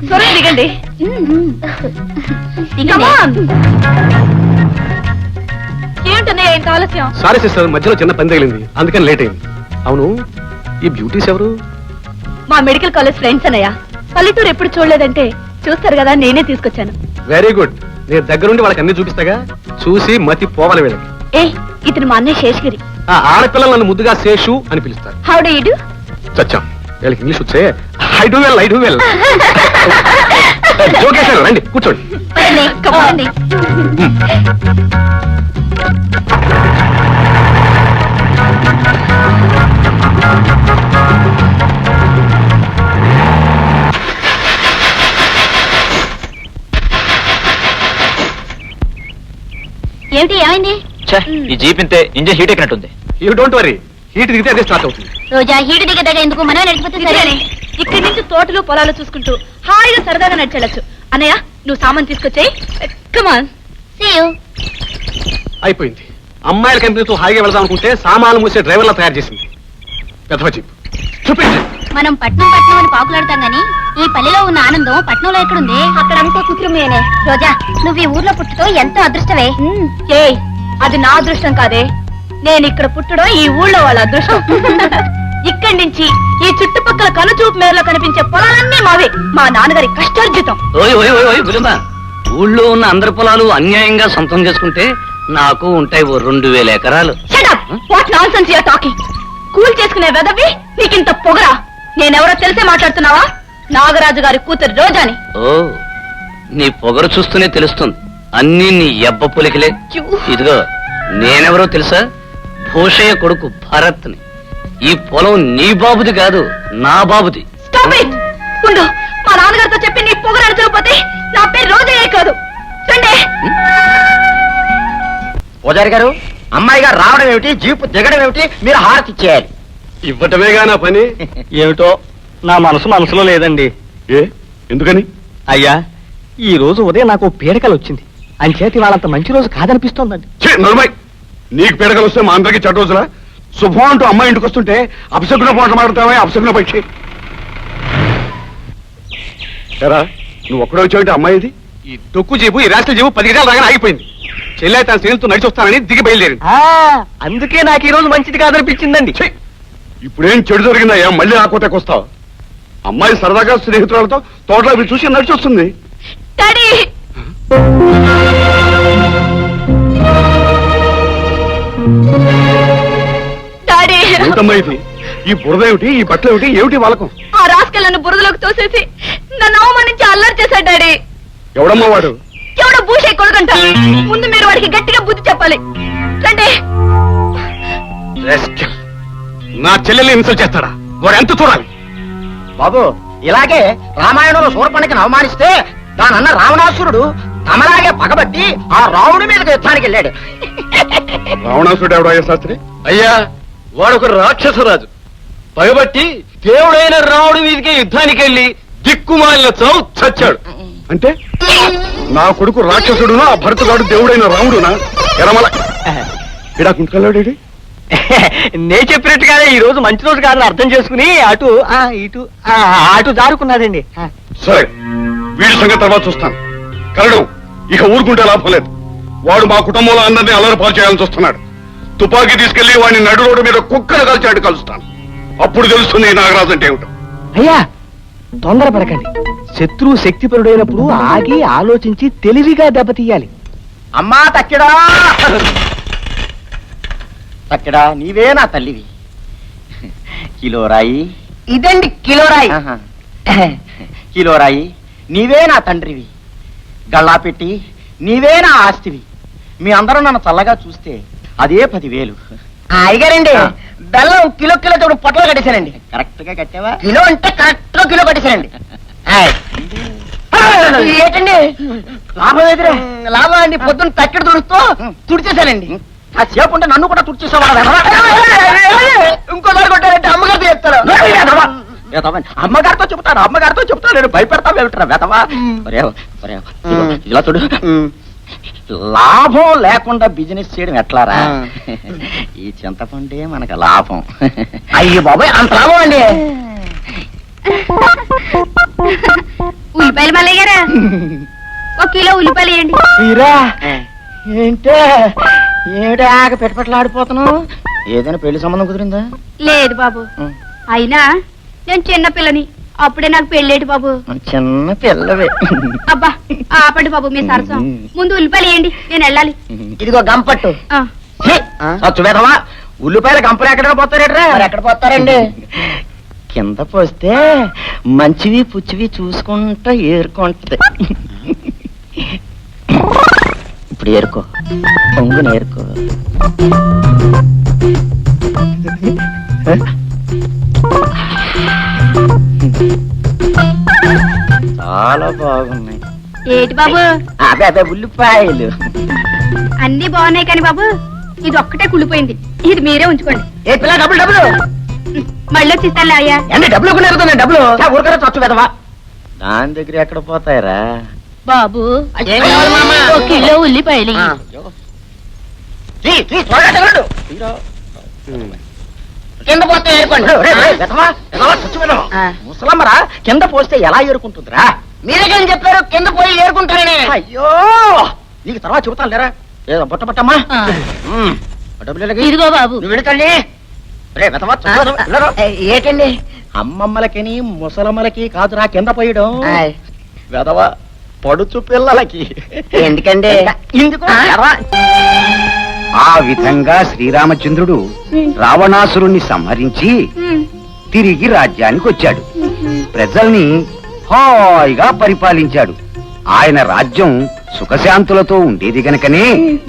త్వరగా దిగండి. ఏంటన్నయ్య ఇంత ఆలస్యం? సారీ సిస్టర్, మధ్యలో చిన్న పని తగిలింది, అందుకని లేట్ అయింది. అవును, ఈ బ్యూటీస్ ఎవరు? మా మెడికల్ కాలేజ్ ఫ్రెండ్స్ అన్నయ్య. పల్లెటూరు ఎప్పుడు చూడలేదంటే చూస్తారు కదా, నేనే తీసుకొచ్చాను. Very good. నేను దగ్గరుండి వాళ్ళకి అన్ని చూపిస్తాగా, చూసి మతి పోవాలి వీళ్ళకి. ఇతను మా అన్నయ్య శేషగిరి. ఆ ఆడపిల్లలు నన్ను ముద్దుగా శేషు అని పిలుస్తారు. How do you do? చచ్చాం, వీళ్ళకి ఇంగ్లీష్ వచ్చే. I do well. జోకేశారు, రండి కూర్చోండి. ఏమిటి, ఏమైంది? ఈ జీప్ ఇంతే, ఇంజన్ హీట్ ఎక్కినట్టుంది. యూ డోంట్ వరీ, హీట్ దిగితే అదే స్టార్ట్ అవుతుంది. రోజా, హీట్ దిగేదాకా ఎందుకు, మనం నడిచిపోతే సరే. ఇక్కడి నుంచి తోటలు పొలాలు చూసుకుంటూ హాయిగా సరదాగా నడిచెళ్ళచ్చు. అన్నయ్య, నువ్వు సామాన్ తీసుకొచ్చాయి. కమాన్. See you. అయిపోయింది. అమ్మాయిల కంపెనీతో హాయిగా వెళ్దాం అనుకుంటే సామాన్లు మూసే డ్రైవర్లా తయారు చేసింది పెద్ద జీప్. మనం పట్నం అని పాకులాడతాం గాని ఈ పల్లెలో ఉన్న ఆనందం పట్నంలో ఎక్కడుంది? అక్కడంతా కుతురుమేనే. రోజా, నువ్వు ఈ ఊర్లో పుట్టడం ఎంతో అదృష్టమే. అది నా అదృష్టం కాదే, నేను ఇక్కడ పుట్టడం ఈ ఊళ్ళో వాళ్ళ అదృష్టం. ఇక్కడి నుంచి ఈ చుట్టుపక్కల కనుచూపు మేరలో కనిపించే పొలాలన్నీ మావే, మా నాన్నగారి కష్టార్జితం. ఊళ్ళో ఉన్న అందరి పొలాలు అన్యాయంగా సొంతం చేసుకుంటే నాకు ఉంటాయి 2000 ఎకరాలు. What nonsense you are talking? Cool చేసుకునే వెదవి నీకింత పొగరా? నేనెవరో తెలిసే మాట్లాడుతున్నావా? నాగరాజు గారి కూతురు రోజాని. ఓ, నీ పొగరు చూస్తూనే తెలుస్తుంది, అన్ని నీ ఎబ్బ పులికలే. ఇదిగో, నేనెవరో తెలుసా? భూషయ్య కొడుకు భరత్ని. ఈ పొలం నీ బాబుది కాదు, నా బాబుది. Stop it. ఉండు, మా నాన్నగారితో చెప్పి నీ పొగరు అడచకపోతే నా పేరు రోజయ్యే కాదు. రండి. పూజారి గారు, అమ్మాయి గారు రావడం ఏమిటి, జీపు దిగడం ఏమిటి? మీరు హారతి ఇచ్చేయాలి. ఇవ్వటమేగా నా పని. ఏమిటో నా మనసులో లేదండి. ఎందుకని? అయ్యా, ఈ రోజు ఉదయం నాకు పీడకలు వచ్చింది, అంచేతి వాళ్ళంత మంచి రోజు కాదనిపిస్తోందండి. నీకు పీడకలు వస్తే మా అందరికి చెడ్డ రోజులా? శుభం అంటూ అమ్మాయి ఇంటికి వస్తుంటే అపశకున పాట మాడతావా? అపశకున పక్షి. ఎరా, నువ్వు ఒక్కడే వచ్చావంటే అమ్మాయిది? ఈ డొక్కు జీపు, ఈ రాష్ట్ర జీపు 10 గంటల దాకా ఆగిపోయింది. చెల్లె తన స్నేహితులతో నడిచి వస్తానని దిగి బయలుదేరింది. అందుకే నాకు ఈ రోజు మంచిది కాదనిపించిందండి. ఇప్పుడేం చెడు జరిగిందా? మళ్ళీ ఆ కోటకు వస్తావు? అమ్మాయి సరదాగా స్నేహితులతో తోటలో మీరు చూసి నడిచి వస్తుంది. ఏంటమ్మా ఇది? ఈ బురద ఏమిటి, ఈ బట్టలు ఏమిటి, ఏమిటి వాళ్ళకు? ఆ రాస్కల్ బురదలోకి తోసేసి నన్ను అవమానించి అల్లరి చేశాడు డాడీ. ఎవడమ్మా వాడు? ఎవడో భూషయ్య కొడుకంట. ముందు మీరు వాడికి గట్టిగా బుద్ధి చెప్పాలి. రండి. నా చెల్లెల్ని ఇన్సల్ట్ చేస్తాడా? వాడు ఎంత చూడాలి? బాబు, ఇలాగే రామాయణంలో శూర్పణఖని అవమానిస్తే దానన్న రావణాసురుడు తమలాగే పగబట్టి ఆ రావణుడి మీదకి యుద్ధానికి వెళ్ళాడు. రావణాసురుడు ఎవడయ్యా శాస్త్రి? అయ్యా, వాడొక రాక్షసరాజు. పగబట్టి దేవుడైన రావణుడి మీదకి యుద్ధానికి వెళ్ళి దిక్కుమాలిన చావు చచ్చాడు. అంటే నా కొడుకు రాక్షసుడునా, ఆ భరతుగాడు దేవుడైన రాముడునా? ఎరమల ఇడా కుంటుకెళ్ళాడు. నే చెప్పినట్టుగానే ఈ రోజు మంచి రోజు కాదని అర్థం చేసుకుని అటు అటు జారుకున్నాడండి. సరే, వీడి సంగతి తర్వాత చూస్తాను. కరడం ఇక ఊరుకుంటే లాభం లేదు. వాడు మా కుటుంబంలో అందరినీ అల్లరిపాలు చేయాలని చూస్తున్నాడు. తుపాకీ తీసుకెళ్లి వాడిని నడు రోడ్డు మీద కుక్కలు కాల్చాడు కలుస్తాను. అప్పుడు తెలుస్తుంది నాగరాజు అంటే ఏమిటో. అయ్యా, తొందరపడకండి. శత్రువు శక్తిపరుడైనప్పుడు ఆగి ఆలోచించి తెలివిగా దెబ్బతీయాలి. అమ్మా తక్కిడా, తక్కిడా, నీవే నా తల్లివి. కిలోరాయి. ఇదండి కిలోరాయి. కిలోరాయి, నీవే నా తండ్రివి. గళ్ళా పెట్టి నీవే నా ఆస్తివి. మీ అందరూ నన్ను చల్లగా చూస్తే అదే 10,000. అయ్యారండి, బెల్లం కిలో చోటు పొట్టలు కట్టేశానండి. కరెక్ట్ గా కట్టావా? కిలో అంటే కరెక్ట్ గా కిలో కట్టేశానండి. ఏంటండి లాభం ఎదురే? లాభం అండి, పొద్దున్న తక్కిడి తుడుస్తూ తుడిచేశానండి. ఆ సేపు ఉంటే నన్ను కూడా తుడిచేసావా? ఇంకోసారి కొట్టారంటే అమ్మగారితో చెప్తారు. అమ్మగారితో చెప్తాను నేను భయపెడతా వెళ్తారా వెతవా? ఇలా చూడు, లాభం లేకుండా బిజినెస్ చేయడం ఎట్లారా? ఈ చింతపండే మనకు లాభం. అయ్యో బాబాయ్, అంత లాభం అండి. ఉల్లిపాయలు మల్లయ్య గారా 1 కిలో ఉల్లిపాయలు వేయండి. మీరా ఏంటే ఏమిటి ఆగ పెట్టుపట్లాడిపోతున్నావు? ఏదైనా పెళ్లి సంబంధం కుదిరిందా? లేదు బాబు, అయినా నేను చిన్న పిల్లని, అప్పుడే నాకు పెళ్ళేటి బాబు. చిన్న పిల్లవే. అబ్బా ఆపండి బాబు మీ సరసం. ముందు ఉల్లిపాయలు వేయండి, నేను వెళ్ళాలి. ఇదిగో గంపట్టు. ఆ, చూడవా ఉల్లిపాయల గంపలు ఎక్కడ పోతారేట్రా? ఎక్కడ పోతారండి? కింద పోస్తే మంచివి పుచ్చివి చూసుకుంటా ఏరుకుంటది. ఇప్పుడు ఏరుకో, పొంగుని ఏరుకో. చాలా బాగున్నాయి. ఏటి బాబు? అదే అదే ఉల్లిపాయలు. అన్ని బాగున్నాయి కానీ బాబు, ఇది ఒక్కటే కుళ్ళిపోయింది. ఇది మీరే ఉంచుకోండి. ఏ పిల్ల డబ్బులు డబ్బులు మళ్ళీ వచ్చిస్తాలే అయ్యా. ఎన్ని డబ్బులు కొనేరుతుంది డబ్బులు ఊరికనే చచ్చు పెదవా. దాని దగ్గర ఎక్కడ పోతాయరా బాబు? ఏం కావాలి మామ? 1 కిలో ఉల్లిపాయలు. కింద పోస్తే ఏరుకోండి. ముసలమ్మరా కింద పోస్తే ఎలా ఏరుకుంటుందిరా? మీరే కానీ చెప్పారు కింద పోయి ఏరుకుంటారని. అయ్యో నీకు తర్వాత చెబుతాను లేరా. ఏదో బుట్ట పట్టమ్మా. ఇదిగో బాబు. నువ్వు వెళుతండి. ఏటండి అమ్మమ్మలకి ముసలమ్మలకి కాదురా కింద పోయడం. వెదవా పడుచు పిల్లలకి. ఎందుకండి? ఆ విధంగా శ్రీరామచంద్రుడు రావణాసురుణ్ణి సంహరించి తిరిగి రాజ్యానికి వచ్చాడు. ప్రజల్ని హాయిగా పరిపాలించాడు. ఆయన రాజ్యం సుఖశాంతులతో ఉండేది గనకనే